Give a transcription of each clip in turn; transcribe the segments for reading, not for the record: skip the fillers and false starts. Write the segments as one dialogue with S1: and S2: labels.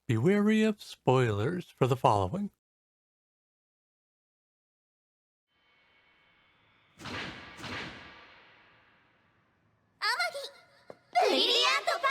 S1: Be wary of spoilers for the following.
S2: Amagi! Brilliant Park!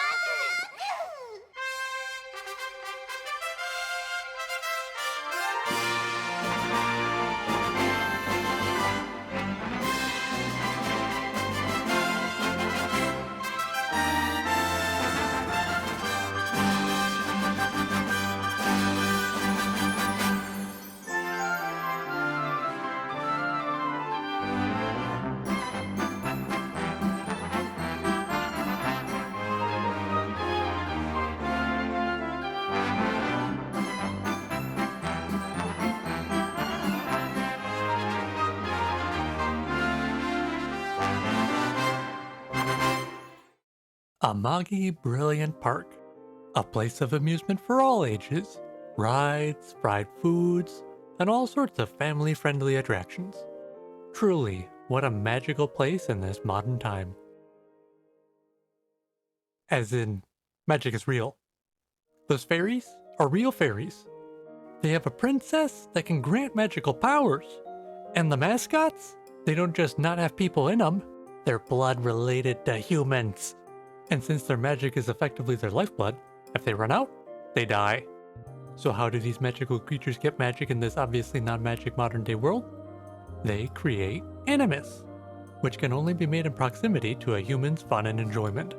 S1: Amagi Brilliant Park, a place of amusement for all ages, rides, fried foods, and all sorts of family-friendly attractions. Truly, what a magical place in this modern time. As in, magic is real. Those fairies are real fairies. They have a princess that can grant magical powers. And the mascots, they don't just not have people in them, they're blood related to humans. And since their magic is effectively their lifeblood, if they run out, they die. So how do these magical creatures get magic in this obviously non-magic modern day world? They create animus, which can only be made in proximity to a human's fun and enjoyment.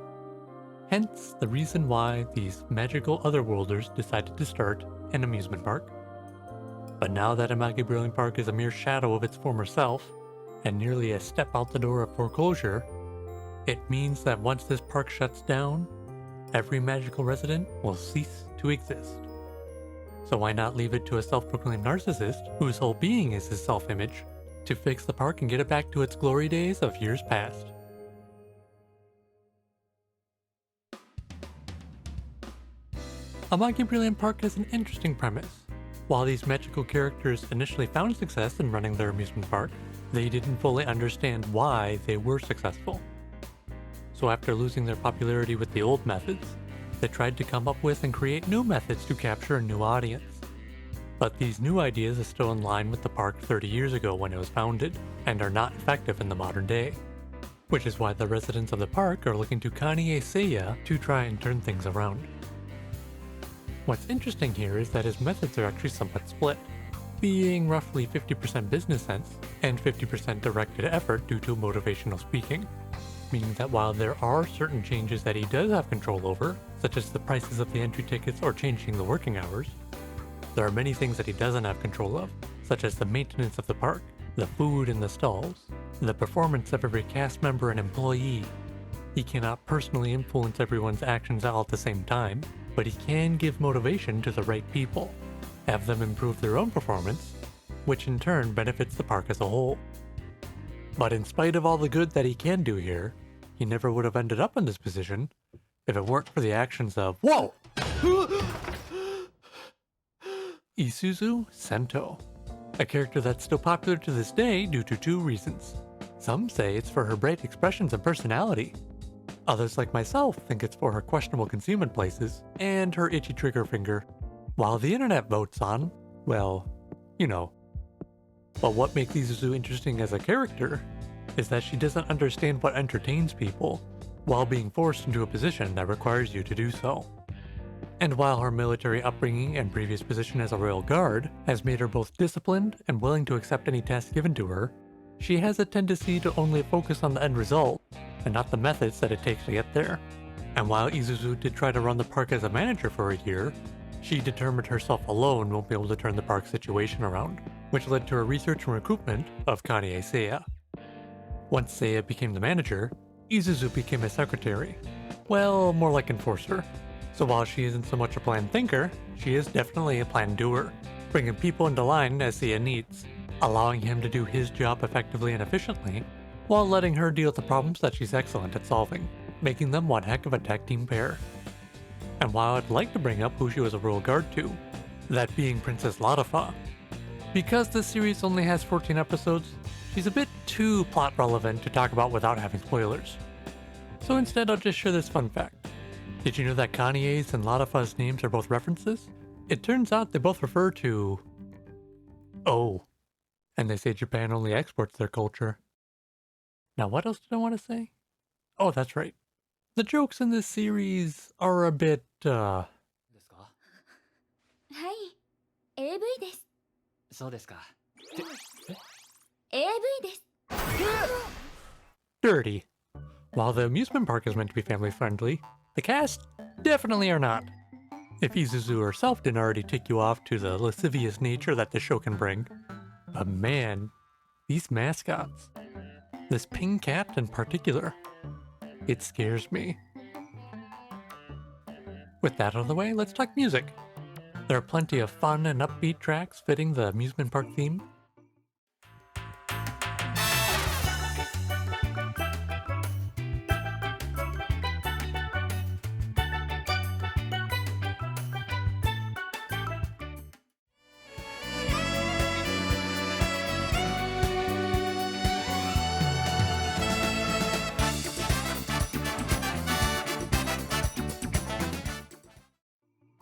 S1: Hence the reason why these magical otherworlders decided to start an amusement park. But now that Amagi Brilliant Park is a mere shadow of its former self, and nearly a step out the door of foreclosure, it means that once this park shuts down, every magical resident will cease to exist. So why not leave it to a self-proclaimed narcissist, whose whole being is his self-image, to fix the park and get it back to its glory days of years past? Amagi Brilliant Park has an interesting premise. While these magical characters initially found success in running their amusement park, they didn't fully understand why they were successful. So after losing their popularity with the old methods, they tried to come up with and create new methods to capture a new audience. But these new ideas are still in line with the park 30 years ago when it was founded, and are not effective in the modern day. Which is why the residents of the park are looking to Kanye Seiya to try and turn things around. What's interesting here is that his methods are actually somewhat split, being roughly 50% business sense and 50% directed effort due to motivational speaking. Meaning that while there are certain changes that he does have control over, such as the prices of the entry tickets or changing the working hours, there are many things that he doesn't have control of, such as the maintenance of the park, the food in the stalls, the performance of every cast member and employee. He cannot personally influence everyone's actions all at the same time, but he can give motivation to the right people, have them improve their own performance, which in turn benefits the park as a whole. But in spite of all the good that he can do here, he never would have ended up in this position if it weren't for the actions of, whoa! Isuzu Sento, a character that's still popular to this day due to two reasons. Some say it's for her bright expressions and personality. Others, like myself, think it's for her questionable concealment places and her itchy trigger finger. While the internet votes on, well, you know. But what makes Isuzu interesting as a character is that she doesn't understand what entertains people, while being forced into a position that requires you to do so. And while her military upbringing and previous position as a royal guard has made her both disciplined and willing to accept any task given to her, she has a tendency to only focus on the end result and not the methods that it takes to get there. And while Isuzu did try to run the park as a manager for a year, she determined herself alone won't be able to turn the park situation around, which led to her research and recruitment of Kanye Seiya. Once Seiya became the manager, Isuzu became a secretary. Well, more like enforcer. So while she isn't so much a plan thinker, she is definitely a plan doer, bringing people into line as Seiya needs, allowing him to do his job effectively and efficiently, while letting her deal with the problems that she's excellent at solving, making them one heck of a tag team pair. And while I'd like to bring up who she was a royal guard to, that being Princess Latifa, because this series only has 14 episodes, she's a bit too plot relevant to talk about without having spoilers. So instead I'll just share this fun fact. Did you know that Kanye's and Latafa's names are both references? It turns out they both refer to... Oh. And they say Japan only exports their culture. Now what else did I want to say? Oh, that's right. The jokes in this series are a bit,
S3: ですか？
S2: はい AV です。
S3: そうですか。
S2: AV です。
S1: dirty. While the amusement park is meant to be family friendly, the cast definitely are not. If Izuzu herself didn't already tick you off to the lascivious nature that the show can bring. But man, these mascots. This pink cat in particular. It scares me. With that out of the way, let's talk music. There are plenty of fun and upbeat tracks fitting the amusement park theme.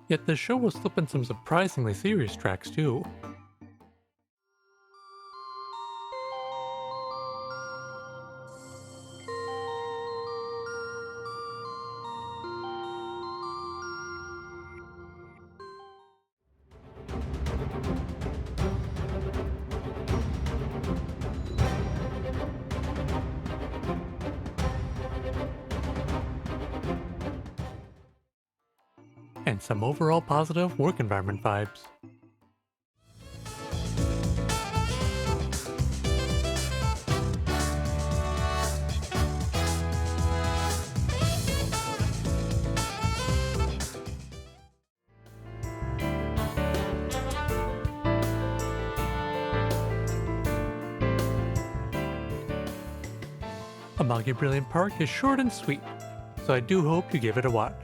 S1: Yet the show will slip in some surprisingly serious tracks too. And some overall positive work environment vibes. Amagi Brilliant Park is short and sweet, so I do hope you give it a watch.